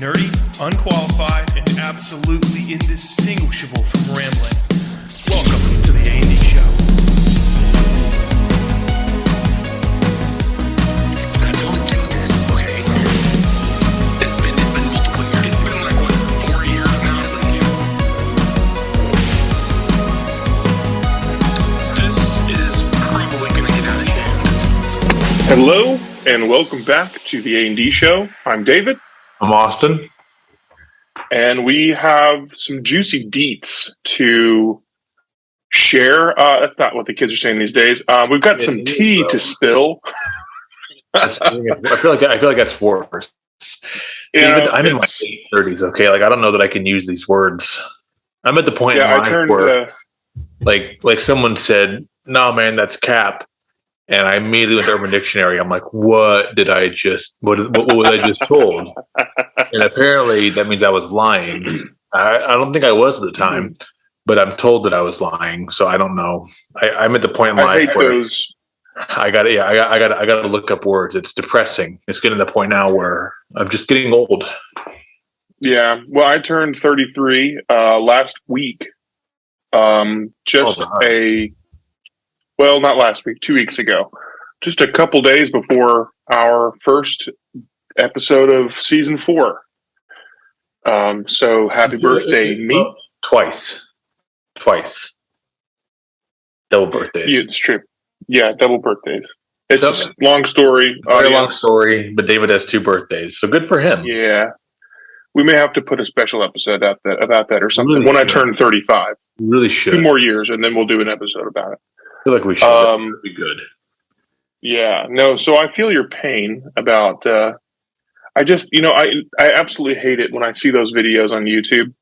nerdy, unqualified, and absolutely indistinguishable from rambling. Welcome to the A&D Show. Now don't do this, okay? It's been multiple years. It's been like, what, 4 years now? This is probably going to get out of hand. Hello, and welcome back to the A&D Show. I'm David. I'm Austin. And we have some juicy deets to share. That's not what the kids are saying these days. We've got some tea to spill. I feel like that's worse. David, I'm in my late 30s. Okay, like I don't know that I can use these words. I'm at the point in life where, like someone said, "No, man, that's cap," and I immediately went to Urban Dictionary. I'm like, "What did I just? What was I just told?" And apparently that means I was lying. I don't think I was at the time, but I'm told that I was lying. So I don't know. I'm at the point in life where I got to look up words. It's depressing. It's getting to the point now where I'm just getting old. Yeah. Well, I turned 33 last week. Not last week, 2 weeks ago. Just a couple days before our first episode of season 4. So happy birthday, me. Twice. Double birthdays. Yeah, it's true. Yeah, double birthdays. It's a long story. Very long story, but David has 2 birthdays, so good for him. Yeah. We may have to put a special episode about that or something really when I turn 35. We really should. 2 more years, and then we'll do an episode about it. I feel like we should. That'd be good. Yeah. No, so I feel your pain about... I absolutely hate it when I see those videos on YouTube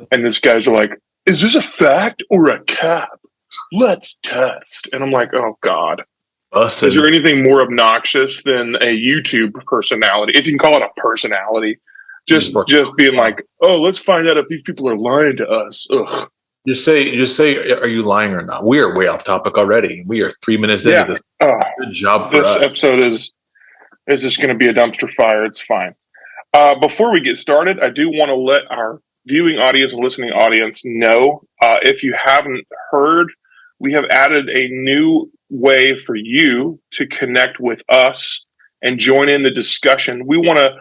and these guys are like, "Is this a fact or a cap? Let's test." And I'm like, oh God. Busted. Is there anything more obnoxious than a YouTube personality? If you can call it a personality, just being like, "Oh, let's find out if these people are lying to us." Ugh. Just say, are you lying or not? We are way off topic already. We are 3 minutes into this. Good job for us. This episode is just going to be a dumpster fire. It's fine. Before we get started, I do want to let our viewing audience and listening audience know, if you haven't heard, we have added a new way for you to connect with us and join in the discussion. We want to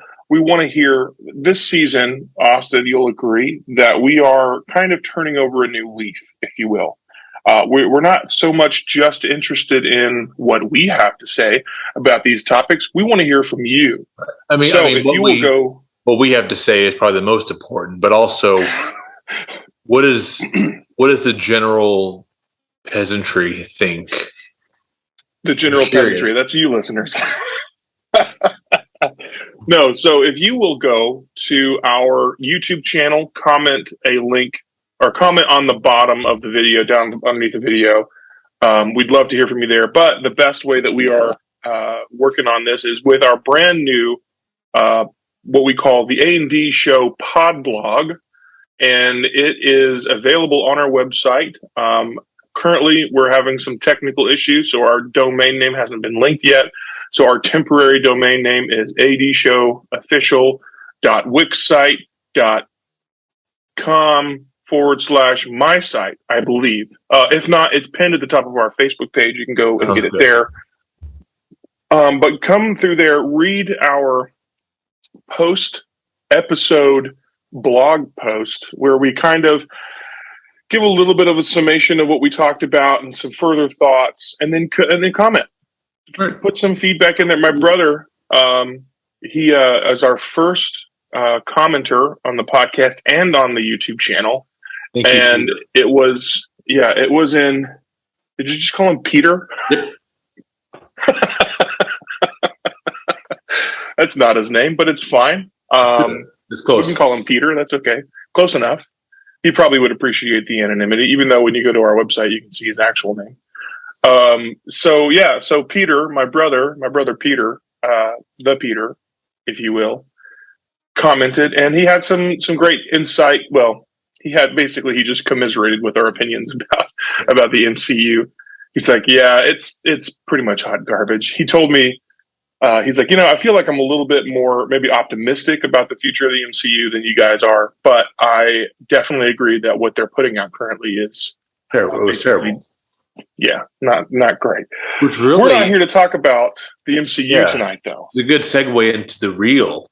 hear this season, Austin, you'll agree, that we are kind of turning over a new leaf, if you will. We're not so much just interested in what we have to say about these topics. We want to hear from you. What we have to say is probably the most important, but also what is the general peasantry think? The general peasantry, that's you listeners. No, so if you will go to our YouTube channel, comment a link or comment on the bottom of the video, down underneath the video. We'd love to hear from you there. But the best way that we are working on this is with our brand new, what we call the A&D Show pod blog. And it is available on our website. Currently, we're having some technical issues, so our domain name hasn't been linked yet. So our temporary domain name is adshowofficial.wixsite.com/my site, I believe. If not, it's pinned at the top of our Facebook page. You can go and get it there. But come through there, read our post-episode blog post where we kind of give a little bit of a summation of what we talked about and some further thoughts, and then comment. Right. Put some feedback in there. My brother, he is our first commenter on the podcast and on the YouTube channel. And it was in, did you just call him Peter? Yep. That's not his name, but it's fine. It's close. We can call him Peter. That's okay. Close enough. He probably would appreciate the anonymity, even though when you go to our website, you can see his actual name. So Peter, my brother Peter, the Peter, if you will, commented, and he had some great insight. Well, he just commiserated with our opinions about the MCU. He's like, yeah, it's pretty much hot garbage. He told me he's like, I feel like I'm a little bit more maybe optimistic about the future of the MCU than you guys are, but I definitely agree that what they're putting out currently is terrible. It was terrible. Yeah, not great. Which really, we're not here to talk about the MCU tonight, though. It's a good segue into the real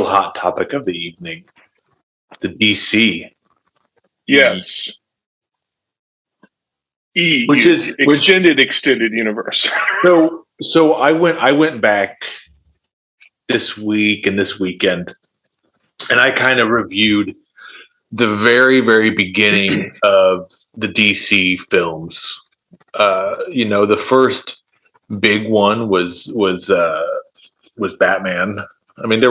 hot topic of the evening, the DC. Yes. Which is extended universe. So I went back this week and this weekend, and I kind of reviewed the very, very beginning of the DC films. The first big one was Batman. I mean,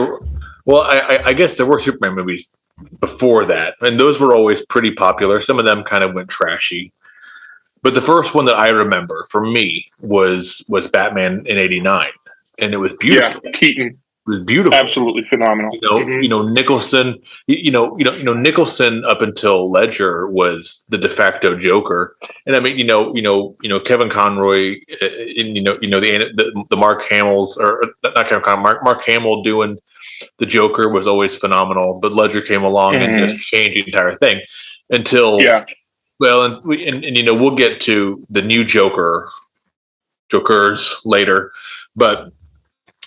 I guess there were Superman movies before that, and those were always pretty popular. Some of them kind of went trashy. But the first one that I remember for me was Batman in '89, and it was beautiful. Yeah, Keaton. It was beautiful, absolutely phenomenal. Nicholson. Nicholson up until Ledger was the de facto Joker, and I mean, Kevin Conroy, and the Mark Hamill's or not Kevin Conroy, Mark Hamill doing the Joker was always phenomenal. But Ledger came along and just changed the entire thing until Well, and we'll get to the new Jokers later, but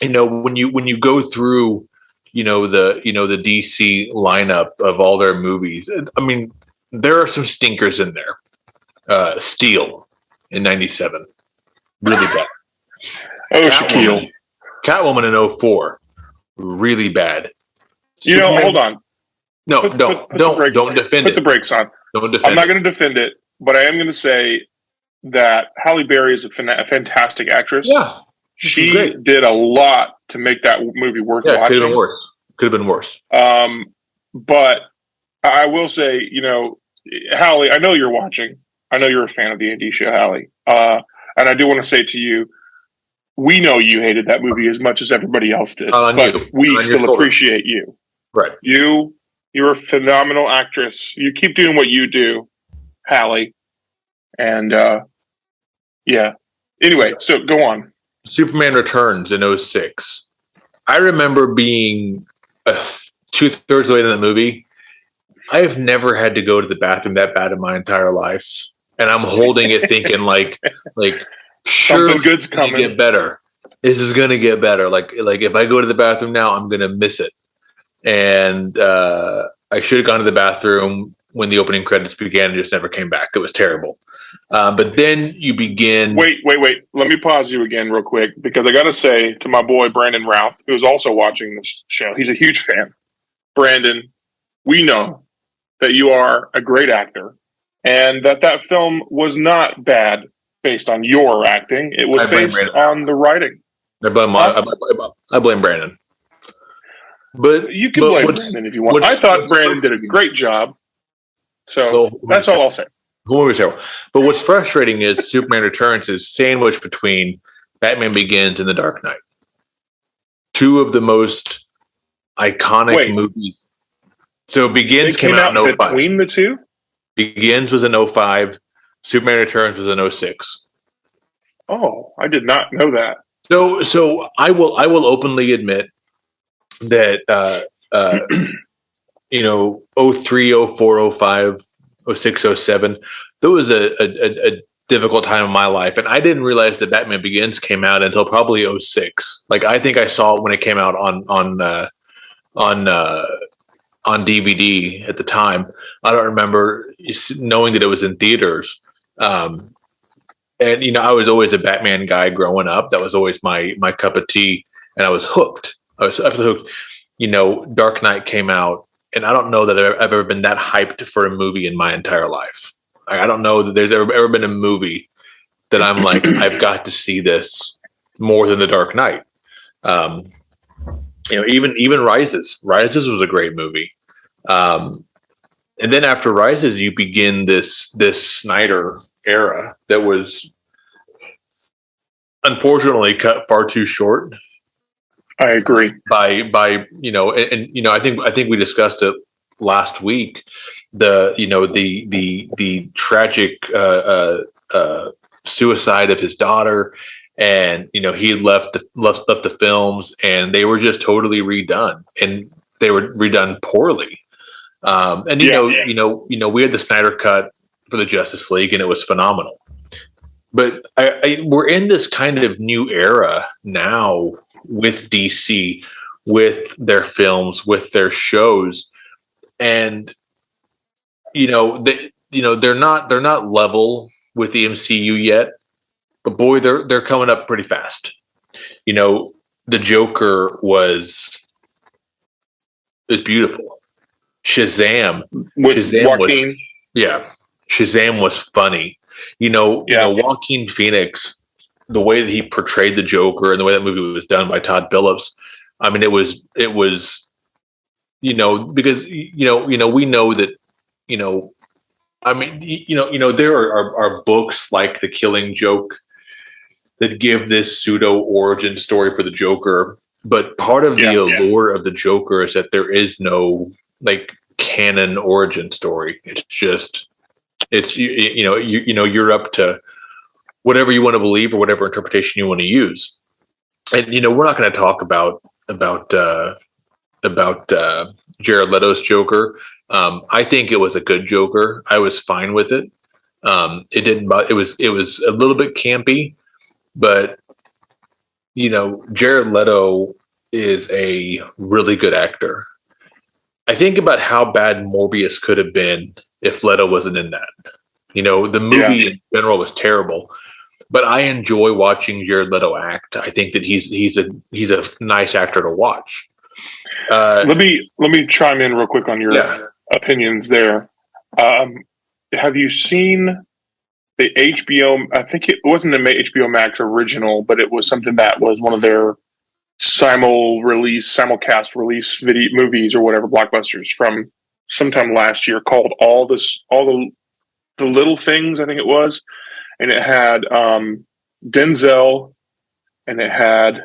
when you go through the DC lineup of all their movies, I mean there are some stinkers in there. Steel in '97, really bad. Catwoman in '04, really bad. Superman, hold on. No, don't defend it. Put the brakes on. I'm not going to defend it, but I am going to say that Halle Berry is a fantastic actress. Yeah, she did a lot to make that movie worth watching. Could have been worse. But I will say, Halle, I know you're watching. I know you're a fan of the AD show, Halle. And I do want to say to you, we know you hated that movie as much as everybody else did, but we still appreciate you. Right. You're a phenomenal actress. You keep doing what you do, Halle. And, Anyway, so go on. Superman Returns in '06. I remember being 2/3 of the way into the movie. I have never had to go to the bathroom that bad in my entire life. And I'm holding it thinking like sure, something good's coming. Get better. This is going to get better. Like if I go to the bathroom now, I'm going to miss it. And I should have gone to the bathroom when the opening credits began and just never came back. It was terrible. But then you begin. Wait. Let me pause you again real quick, because I got to say to my boy, Brandon Routh, who is also watching this show, he's a huge fan. Brandon, we know that you are a great actor and that film was not bad based on your acting. It was based on the writing. I blame Brandon. But you can blame Brandon if you want. I thought Brandon did a great job. So that's all I'll say. But what's frustrating is Superman Returns is sandwiched between Batman Begins and The Dark Knight. Two of the most iconic movies. So Begins came out in 05. Between the two? Begins was in 05. Superman Returns was in 06. Oh, I did not know that. So I will openly admit that 03, 04, 05, 06, 07, there was a difficult time in my life, and I didn't realize that Batman Begins came out until probably 06. Like I think I saw it when it came out on DVD at the time. I don't remember knowing that it was in theaters. And I was always a Batman guy growing up. That was always my cup of tea, and I was hooked. I was absolutely hooked. Dark Knight came out, and I don't know that I've ever been that hyped for a movie in my entire life. I don't know that there's ever been a movie that I'm like, I've got to see this more than The Dark Knight. Even Rises. Rises was a great movie. And then after Rises, you begin this Snyder era that was unfortunately cut far too short. I agree. By I think we discussed it last week. The tragic suicide of his daughter, and he left the films, and they were just totally redone, and they were redone poorly. And we had the Snyder Cut for the Justice League, and it was phenomenal. But we're in this kind of new era now with DC, with their films, with their shows, and they're not level with the MCU yet, but boy, they're coming up pretty fast. The Joker was beautiful. Shazam was funny. Joaquin Phoenix, the way that he portrayed the Joker and the way that movie was done by Todd Phillips. I mean, it was because we know that there are books like The Killing Joke that give this pseudo origin story for the Joker, but part of the allure of the Joker is that there is no canon origin story. It's just you're up to whatever you want to believe or whatever interpretation you want to use. And we're not going to talk about Jared Leto's Joker. I think it was a good Joker. I was fine with it. It was a little bit campy, but Jared Leto is a really good actor. I think about how bad Morbius could have been if Leto wasn't in that. The movie in general was terrible, but I enjoy watching Jared Leto act. I think that he's a nice actor to watch. Let me chime in real quick on your opinions there. Have you seen the HBO? I think it wasn't the HBO Max original, but it was something that was one of their simulcast release video movies or whatever, blockbusters from sometime last year, called all the little things, I think it was, and it had Denzel, and it had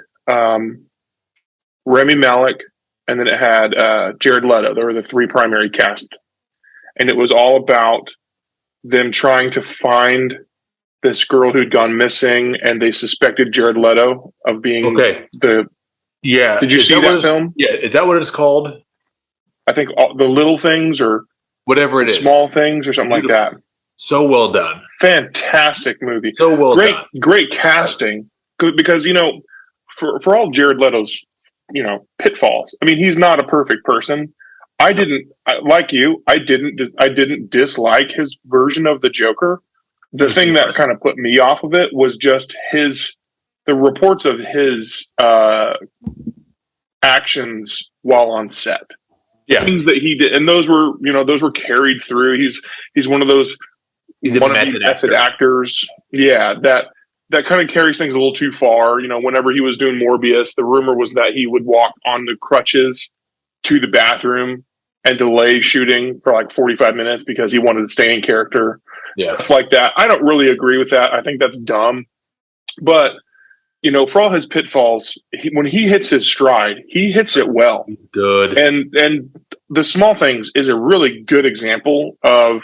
Rami Malek, and then it had Jared Leto. There were the three primary cast, and it was all about them trying to find this girl who'd gone missing, and they suspected Jared Leto of being the. Yeah, did you see that film? Yeah, is that what it's called? I think the little things, or whatever it is, small things, or something like that. So well done, fantastic movie. So well done, great casting. Because for all Jared Leto's pitfalls, I mean, he's not a perfect person. I didn't dislike his version of the Joker. The thing that kind of put me off of it was just the reports of his actions while on set. Things that he did, and those were carried through. He's one of those method actors. Yeah, that kind of carries things a little too far. Whenever he was doing Morbius, the rumor was that he would walk on the crutches to the bathroom and delay shooting for like 45 minutes because he wanted to stay in character. Stuff like that. I don't really agree with that. I think that's dumb. But for all his pitfalls, when he hits his stride, he hits it well. Good. And The Small Things is a really good example of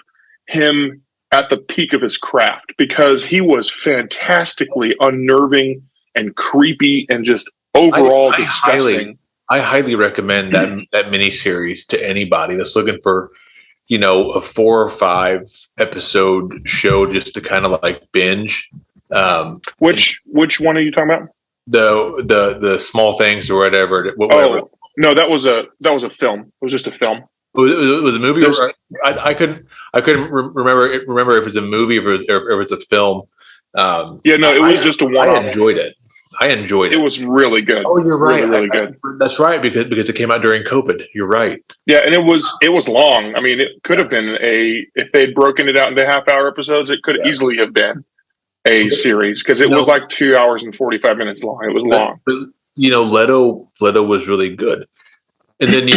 him at the peak of his craft, because he was fantastically unnerving and creepy and just overall disgusting. I highly recommend that miniseries to anybody that's looking for, a 4 or 5 episode show just to kind of binge. Which one are you talking about? The Small Things or whatever. No, that was a film. It was just a film. It was a movie. I couldn't remember if it's a movie or if it's a film. It was just a one-off. I enjoyed it. It was really good. Oh, you're right. Really good. That's right, because it came out during COVID. You're right. Yeah, and it was long. I mean, it could have been if they'd broken it out into half-hour episodes, it could easily have been a series, because it was like 2 hours and 45 minutes long. It was long. But Leto was really good. And then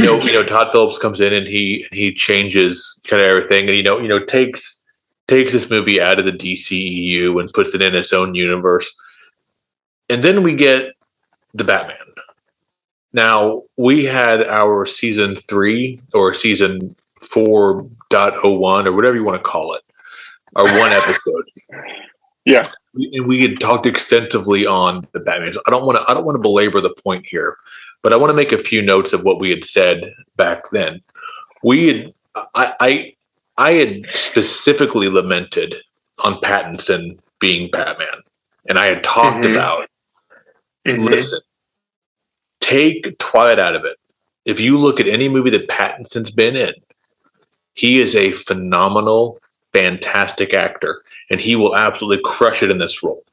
Todd Phillips comes in and he changes kind of everything, and takes this movie out of the DCEU and puts it in its own universe. And then we get the Batman. Now, we had our season 3 or season 4.01 or whatever you want to call it, our one episode. Yeah. And we had talked extensively on the Batman. I don't want to belabor the point here, but I want to make a few notes of what we had said back then. I had specifically lamented on Pattinson being Batman, and I had talked about, listen, take Twilight out of it. If you look at any movie that Pattinson's been in, he is a phenomenal, fantastic actor, and he will absolutely crush it in this role.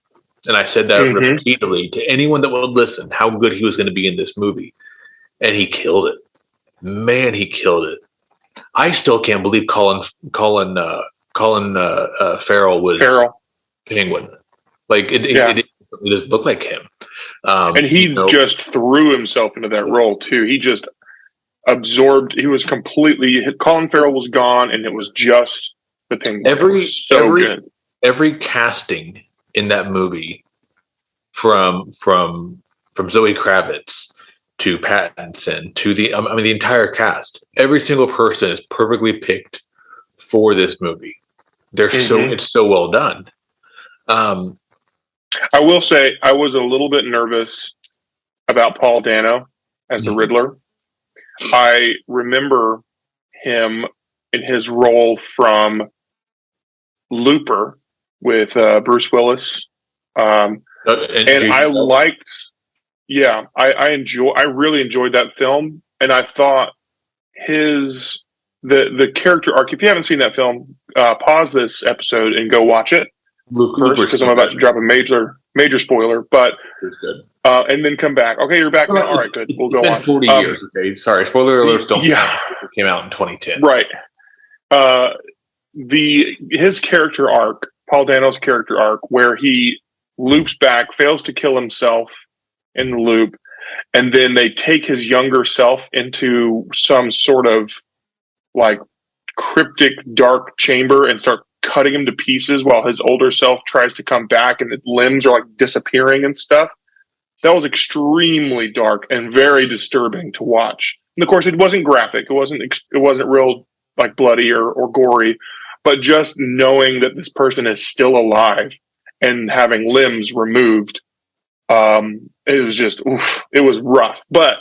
And I said that repeatedly to anyone that would listen, how good he was going to be in this movie. And he killed it. Man, he killed it. I still can't believe Colin Farrell was Penguin. Like it doesn't look like him. And he just threw himself into that role too. He just absorbed. He was completely. Colin Farrell was gone, and it was just the Penguin. Every casting in that movie, from Zoe Kravitz to Pattinson to the entire cast, every single person is perfectly picked for this movie. It's so well done. I will say I was a little bit nervous about Paul Dano as the Riddler. I remember him in his role from Looper with Bruce Willis. And I liked, I really enjoyed that film. And I thought the character arc, if you haven't seen that film, pause this episode and go watch it first, because I'm about to drop a major spoiler, but and then come back. Okay, you're back now. All right, good. We'll go on. 40 years. Okay, sorry. Spoiler alerts don't count. It came out in 2010. Right. His character arc, Paul Dano's character arc, where he loops back, fails to kill himself in the loop, and then they take his younger self into some sort of like cryptic dark chamber and start cutting him to pieces while his older self tries to come back, and the limbs are like disappearing and stuff. That was extremely dark and very disturbing to watch. And of course, it wasn't graphic. It wasn't real like bloody or gory, but just knowing that this person is still alive and having limbs removed, it was just, it was rough. But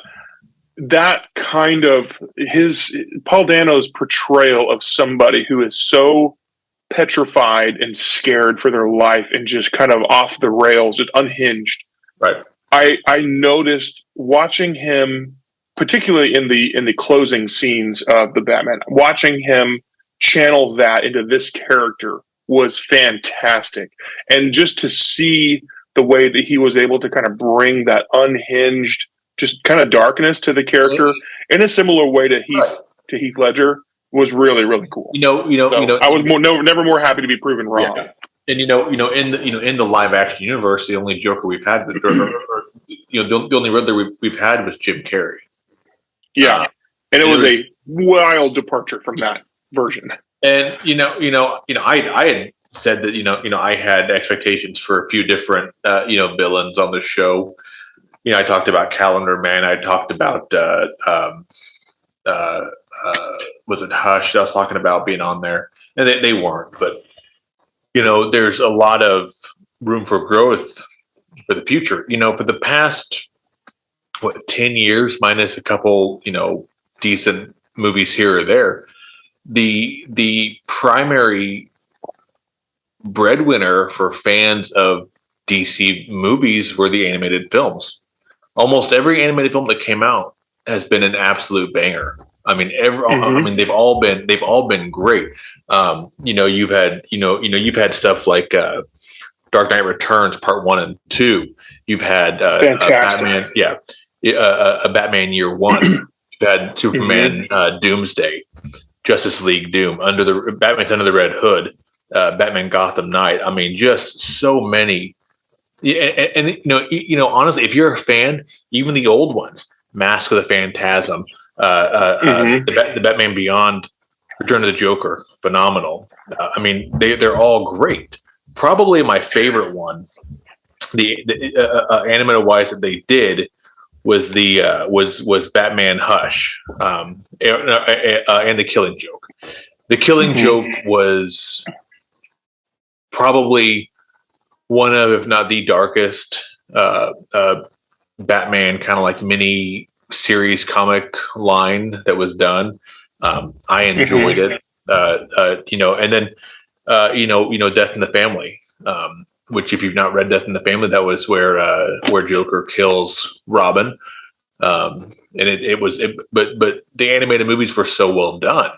that kind of Paul Dano's portrayal of somebody who is so petrified and scared for their life and just kind of off the rails, just unhinged. Right. I noticed watching him, particularly in the closing scenes of the Batman, watching him channel that into this character was fantastic. And just to see the way that he was able to kind of bring that unhinged, just kind of darkness to the character in a similar way to Heath Ledger was really, really cool. I was never more happy to be proven wrong. Yeah. And in the live action universe, the only Joker we've had, the only Riddler we've had was Jim Carrey. Yeah, and it was a wild departure from that version. And I had said that I had expectations for a few different villains on the show. I talked about Calendar Man. I talked about was it Hush? I was talking about being on there, and they weren't. But there's a lot of room for growth for the future. For the past 10 years, minus a couple decent movies here or there, the primary breadwinner for fans of DC movies were the animated films. Almost every animated film that came out has been an absolute banger. I mean, they've all been great. You've had stuff like Dark Knight Returns Part 1 and 2. You've had Batman, a Batman Year One. You've had Superman Doomsday, Justice League Doom, Batman's Under the Red Hood, Batman Gotham Knight. I mean, just so many. And honestly, if you're a fan, even the old ones, Mask of the Phantasm, the Batman Beyond, Return of the Joker, phenomenal. They're all great. Probably my favorite one, the animated wise that they did was was Batman Hush, and the Killing Joke. The Killing Joke was probably one of, if not the darkest, Batman kind of like mini series comic line that was done. I enjoyed it, and then Death in the Family, which if you've not read Death in the Family, that was where Joker kills Robin. And but the animated movies were so well done.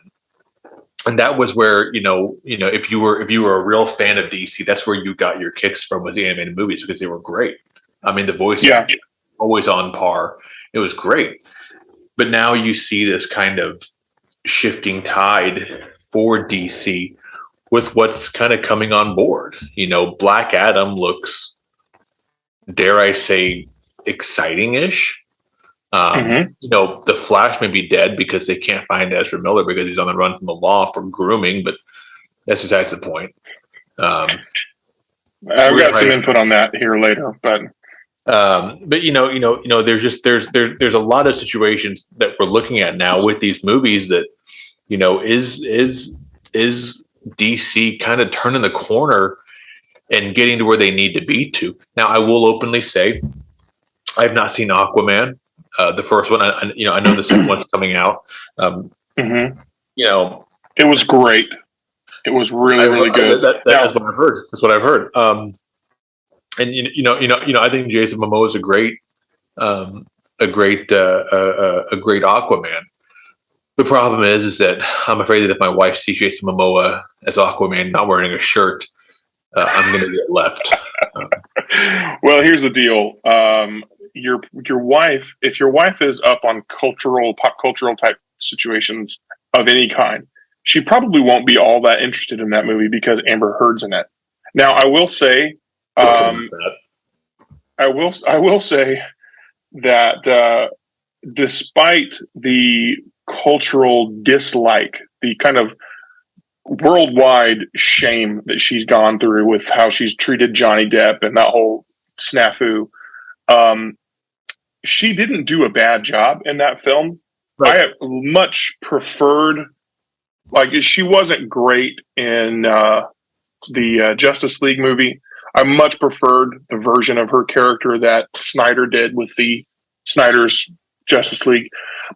And that was where, if you were a real fan of DC, that's where you got your kicks from, was the animated movies, because they were great. I mean, the voice always on par. It was great. But now you see this kind of shifting tide for DC with what's kind of coming on board. Black Adam looks, dare I say, exciting-ish. The Flash may be dead because they can't find Ezra Miller because he's on the run from the law for grooming, but that's besides the point. I've got some input on that here later, but there's a lot of situations that we're looking at now with these movies that, is DC kind of turning the corner and getting to where they need to be to. Now, I will openly say I have not seen Aquaman. The first one, I know the second one's coming out. It was great. It was really good. That's what I've heard. That's what I've heard. And I think Jason Momoa is a great Aquaman. The problem is that I'm afraid that if my wife sees Jason Momoa as Aquaman not wearing a shirt, I'm going to get left. Well, here's the deal. Your wife, if your wife is up on pop cultural type situations of any kind, she probably won't be all that interested in that movie because Amber Heard's in it. Now, I will say, that despite the cultural dislike, the kind of worldwide shame that she's gone through with how she's treated Johnny Depp and that whole snafu, she didn't do a bad job in that film. Right. I much preferred, she wasn't great in the Justice League movie. I much preferred the version of her character that Snyder did with the Snyder's Justice League.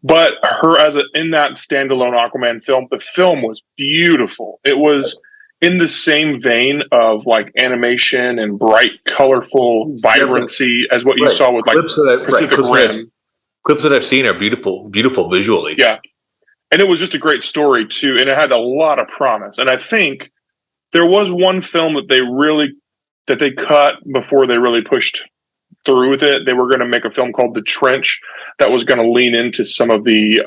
But her in that standalone Aquaman film, the film was beautiful. It was in the same vein of animation and bright, colorful vibrancy as what you saw with Pacific Rim. Clips that I've seen are beautiful, beautiful visually. Yeah. And it was just a great story too. And it had a lot of promise. And I think there was one film that they cut before they really pushed through with it. They were going to make a film called The Trench that was going to lean into some of the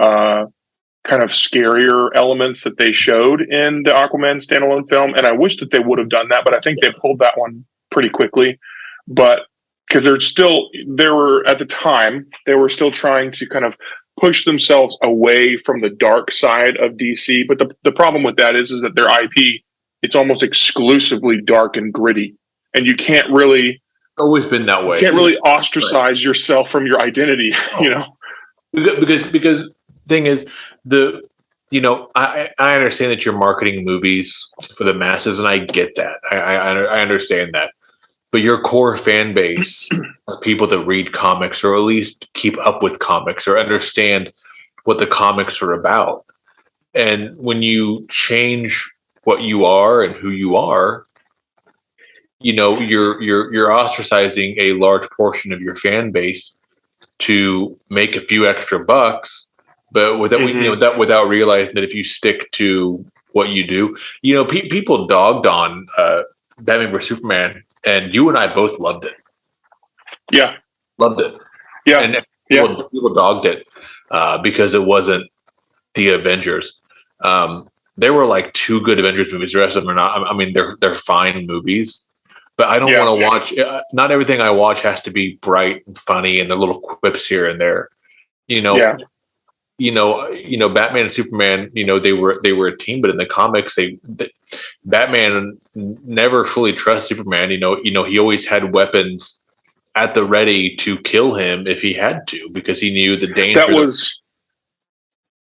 kind of scarier elements that they showed in the Aquaman standalone film. And I wish that they would have done that, but I think they pulled that one pretty quickly. But because at the time, they were still trying to kind of push themselves away from the dark side of DC. But the problem with that is that their IP, it's almost exclusively dark and gritty. And you can't really... Always been that way. You can't really ostracize yourself from your identity, Because thing is, I understand that you're marketing movies for the masses, and I get that. I understand that. But your core fan base are people that read comics, or at least keep up with comics, or understand what the comics are about. And when you change what you are and who you are, you're ostracizing a large portion of your fan base to make a few extra bucks, but without realizing that if you stick to what you do, people dogged on Batman vs Superman, and you and I both loved it. Yeah, loved it. Yeah, and people dogged it because it wasn't the Avengers. There were two good Avengers movies. The rest of them are not. I mean, they're fine movies. But I don't want to watch. Not everything I watch has to be bright and funny, and the little quips here and there. Batman and Superman. They were a team, but in the comics, Batman never fully trusts Superman. He always had weapons at the ready to kill him if he had to, because he knew the danger.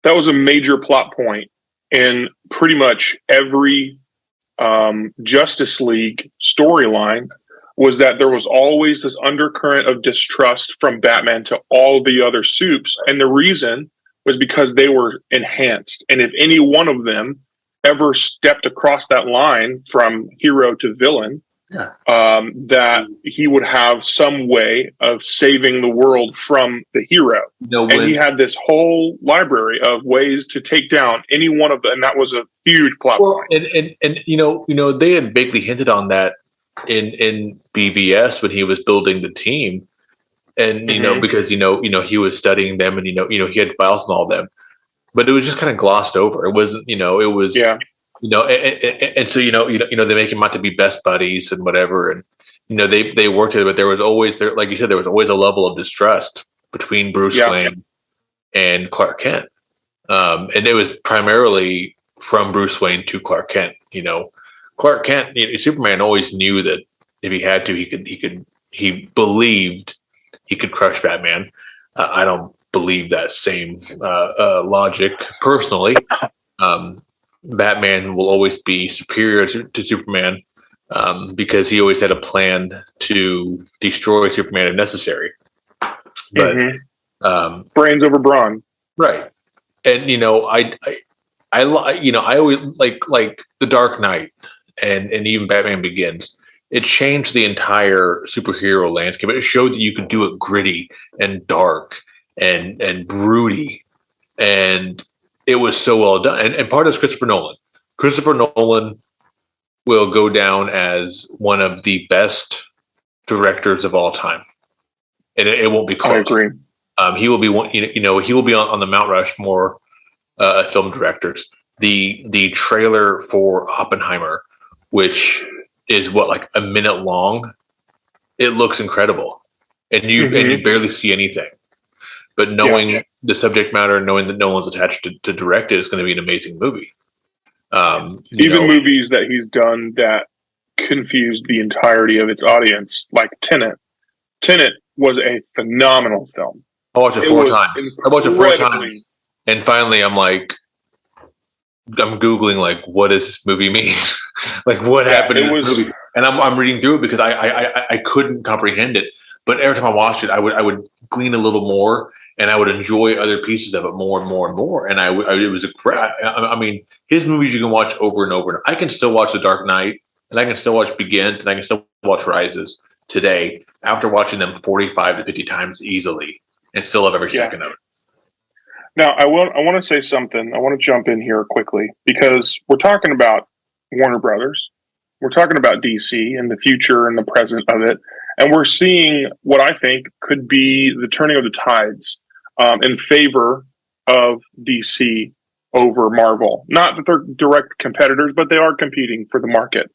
That was a major plot point in pretty much every Justice League storyline was that there was always this undercurrent of distrust from Batman to all the other supes. And the reason was because they were enhanced. And if any one of them ever stepped across that line from hero to villain, that he would have some way of saving the world from the hero. And he had this whole library of ways to take down any one of them. And that was a huge plot point. And they had vaguely hinted on that in BVS when he was building the team. And, because, he was studying them and, he had files and all them, but it was just kind of glossed over. It wasn't, it was, and so, they make him out to be best buddies and whatever. And, they worked together, but there was always, like you said, there was always a level of distrust between Bruce Wayne and Clark Kent. And it was primarily from Bruce Wayne to Clark Kent. Clark Kent, Superman always knew that if he had to, he believed he could crush Batman. I don't believe that same logic personally. Batman will always be superior to Superman because he always had a plan to destroy Superman if necessary. But brains over brawn, right? And I always like The Dark Knight and even Batman Begins. It changed the entire superhero landscape. It showed that you could do it gritty and dark and broody, and it was so well done. And part of it's Christopher Nolan. Christopher Nolan will go down as one of the best directors of all time, and it won't be close. I agree. He will be one. He will be on the Mount Rushmore film directors. The trailer for Oppenheimer, which is like a minute long, it looks incredible, and you barely see anything. But knowing the subject matter, knowing that no one's attached to direct it, is going to be an amazing movie. Even movies that he's done that confused the entirety of its audience, like Tenet. Tenet was a phenomenal film. I watched it four times. And finally I'm Googling, what does this movie mean? What happened in this movie? And I'm reading through it because I couldn't comprehend it. But every time I watched it, I would glean a little more, and I would enjoy other pieces of it more and more and more. And it was I mean, his movies you can watch over and over. I can still watch The Dark Knight, and I can still watch Begins, and I can still watch Rises today after watching them 45 to 50 times easily, and still love every second of it. Now, I want to say something. I want to jump in here quickly because we're talking about Warner Brothers. We're talking about DC and the future and the present of it. And we're seeing what I think could be the turning of the tides in favor of DC over Marvel. Not that they're direct competitors, but they are competing for the market.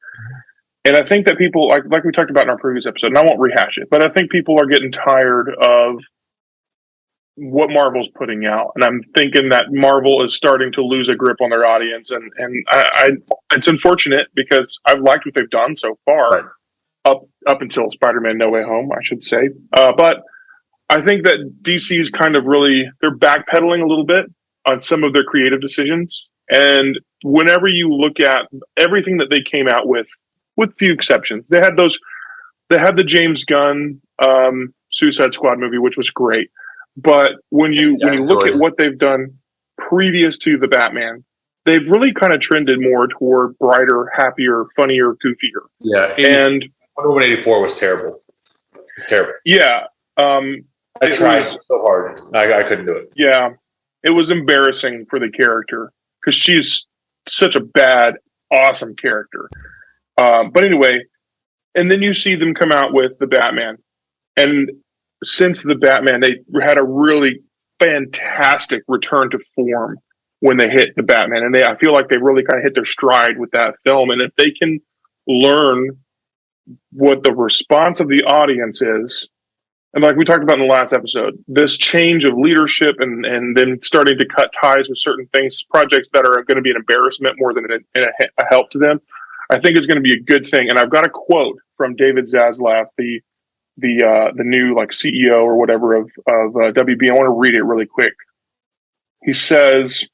And I think that people, like we talked about in our previous episode, and I won't rehash it, but I think people are getting tired of what Marvel's putting out. And I'm thinking that Marvel is starting to lose a grip on their audience. And I it's unfortunate because I've liked what they've done so far. Right. Up until Spider-Man No Way Home, I should say. But I think that DC is kind of they're backpedaling a little bit on some of their creative decisions. And whenever you look at everything that they came out with few exceptions, they had the James Gunn Suicide Squad movie, which was great. But when you look at what they've done previous to the Batman, they've really kind of trended more toward brighter, happier, funnier, goofier. Yeah, and Wonder Woman 84 was terrible. It was terrible. Yeah. I tried so hard. I couldn't do it. Yeah. It was embarrassing for the character because she's such a bad, awesome character. But anyway, and then you see them come out with the Batman. And since the Batman, they had a really fantastic return to form when they hit the Batman. And I feel like they really kind of hit their stride with that film. And if they can learn what the response of the audience is, and like we talked about in the last episode, this change of leadership and then starting to cut ties with certain things, projects that are going to be an embarrassment more than a help to them, I think it's going to be a good thing. And I've got a quote from David Zaslav, the new CEO or whatever of WB. I want to read it really quick. He says,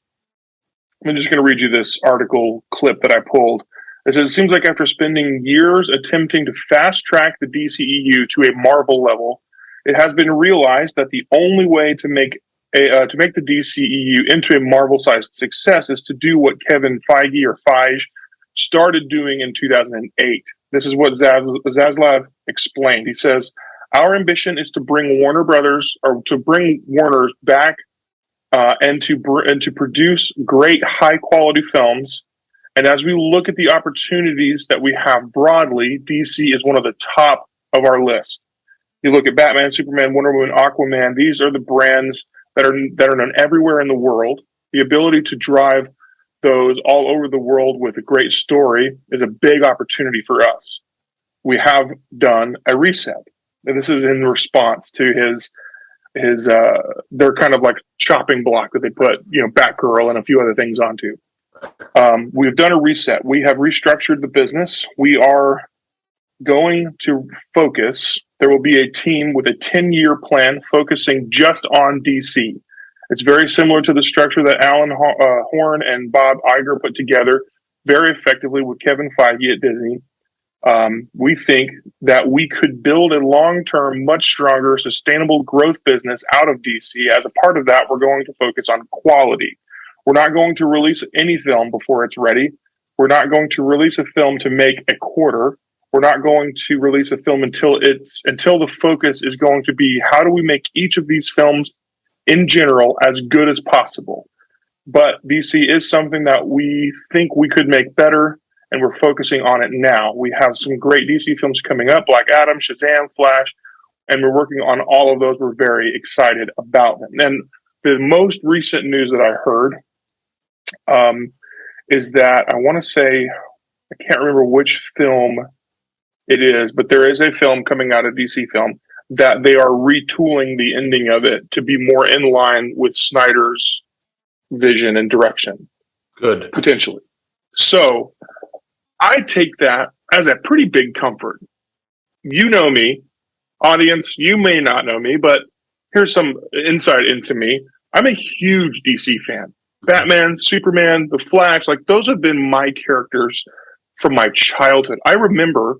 I'm just going to read you this article clip that I pulled. It seems like after spending years attempting to fast-track the DCEU to a Marvel level, it has been realized that the only way to make the DCEU into a Marvel-sized success is to do what Kevin Feige started doing in 2008. This is what Zaslav explained. He says, "Our ambition is to bring Warner's back and to produce great, high-quality films. And as we look at the opportunities that we have broadly, DC is one of the top of our list. You look at Batman, Superman, Wonder Woman, Aquaman. These are the brands that are known everywhere in the world. The ability to drive those all over the world with a great story is a big opportunity for us. We have done a reset." And this is in response to his their kind of like chopping block that they put, Batgirl and a few other things onto. We've done a reset. We have restructured the business. We are going to focus. There will be a team with a 10-year plan focusing just on DC. It's very similar to the structure that Alan Horn and Bob Iger put together very effectively with Kevin Feige at Disney. We think that we could build a long-term, much stronger, sustainable growth business out of DC. As a part of that, we're going to focus on quality. We're not going to release any film before it's ready. We're not going to release a film to make a quarter. We're not going to release a film until the focus is going to be how do we make each of these films in general as good as possible. But DC is something that we think we could make better, and we're focusing on it now. We have some great DC films coming up, Black Adam, Shazam, Flash, and we're working on all of those. We're very excited about them. And the most recent news that I heard is that I want to say, I can't remember which film it is, but there is a film coming out, a DC film, that they are retooling the ending of it to be more in line with Snyder's vision and direction. Good. Potentially. So I take that as a pretty big comfort. You know me, audience, you may not know me, but here's some insight into me. I'm a huge DC fan. Batman, Superman, The Flash, like those have been my characters from my childhood. I remember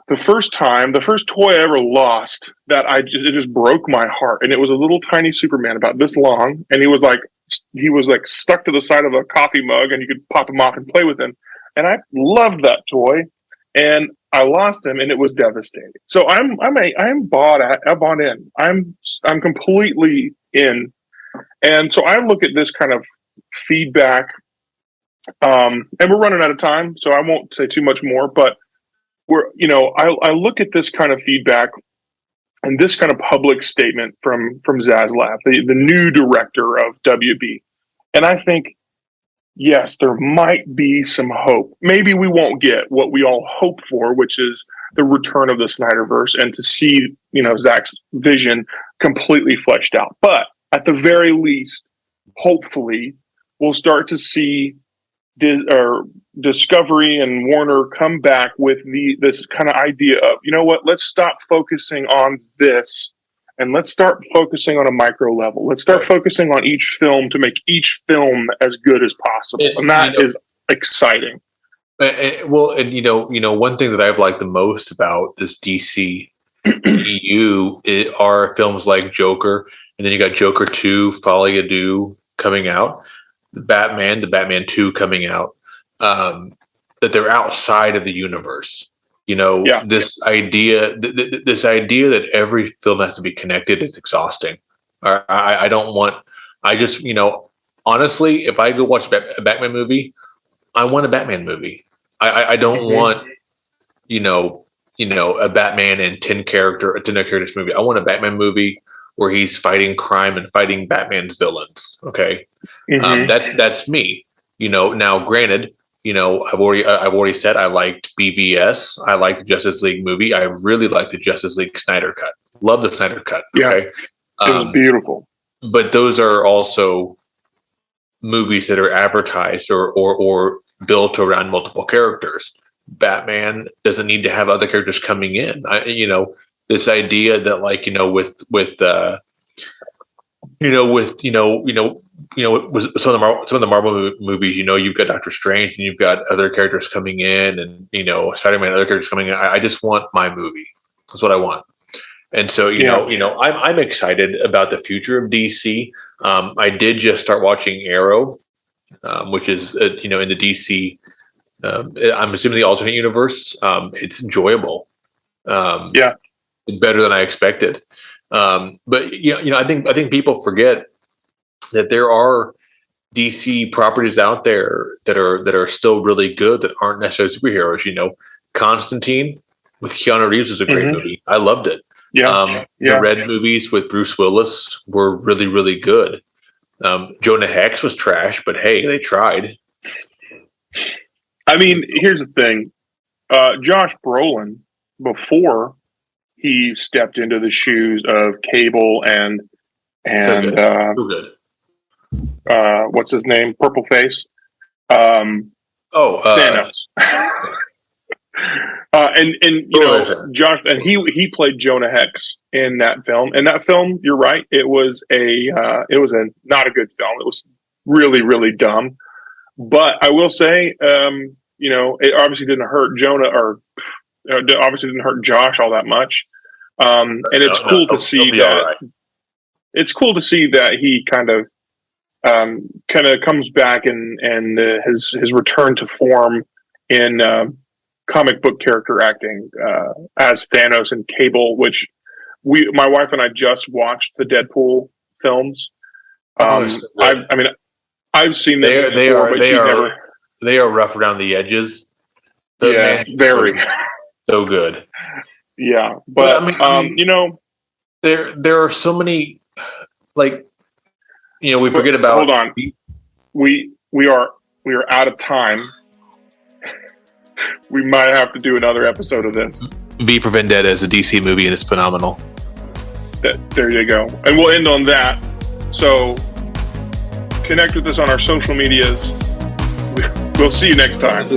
the first toy I ever lost that it just broke my heart. And it was a little tiny Superman about this long. And he was like stuck to the side of a coffee mug and you could pop him off and play with him. And I loved that toy and I lost him and it was devastating. So I'm bought in. I'm completely in. And so I look at this kind of feedback, and we're running out of time, so I won't say too much more, but I look at this kind of feedback and this kind of public statement from Zaslav, the new director of WB. And I think, yes, there might be some hope. Maybe we won't get what we all hope for, which is the return of the Snyderverse and to see, Zach's vision completely fleshed out. But at the very least, hopefully, we'll start to see Discovery and Warner come back with this kind of idea of, let's stop focusing on this and let's start focusing on a micro level. Let's start focusing on each film to make each film as good as possible. And that is exciting. Well, and one thing that I've liked the most about this DC EU are films like Joker, and then you got Joker 2, Folie à Deux coming out, the Batman 2 coming out, that they're outside of the universe. This idea that every film has to be connected is exhausting. Honestly, if I go watch a Batman movie, I want a Batman movie. I don't want, a Batman and 10 characters movie. I want a Batman movie where he's fighting crime and fighting Batman's villains. Okay. Mm-hmm. That's me, now granted, I've already said I liked BVS. I liked the Justice League movie. I really liked the Justice League Snyder cut. Love the Snyder cut. Yeah. Okay. It was beautiful. But those are also movies that are advertised or built around multiple characters. Batman doesn't need to have other characters coming in. This idea that with with some of the Marvel movies, you've got Doctor Strange and you've got other characters coming in, and Spider-Man, other characters coming in. I just want my movie. That's what I want. And so I'm excited about the future of DC. I did just start watching Arrow, which is in the DC. I'm assuming the alternate universe. It's enjoyable. Better than I expected. But I think people forget that there are DC properties out there that are still really good, that aren't necessarily superheroes. Constantine with Keanu Reeves is a great movie. I loved it. The Red movies with Bruce Willis were really, really good. Jonah Hex was trash, but hey, they tried. I mean, here's the thing. Josh Brolin, before he stepped into the shoes of Cable and good. What's his name? Purple Face. Thanos. Josh, and he played Jonah Hex in that film. And that film, you're right, it was not a good film. It was really, really dumb. But I will say, it obviously didn't hurt Jonah, or obviously didn't hurt Josh all that much. And it's cool to see that. Right. It's cool to see that he kind of comes back and his return to form in comic book character acting as Thanos and Cable, which my wife and I just watched the Deadpool films. I've seen them. They are rough around the edges. Very so good. Yeah, but there are so many, we forget about. Hold on, we are out of time. We might have to do another episode of this. V for Vendetta is a DC movie and it's phenomenal. There you go, and we'll end on that. So connect with us on our social medias. We'll see you next time.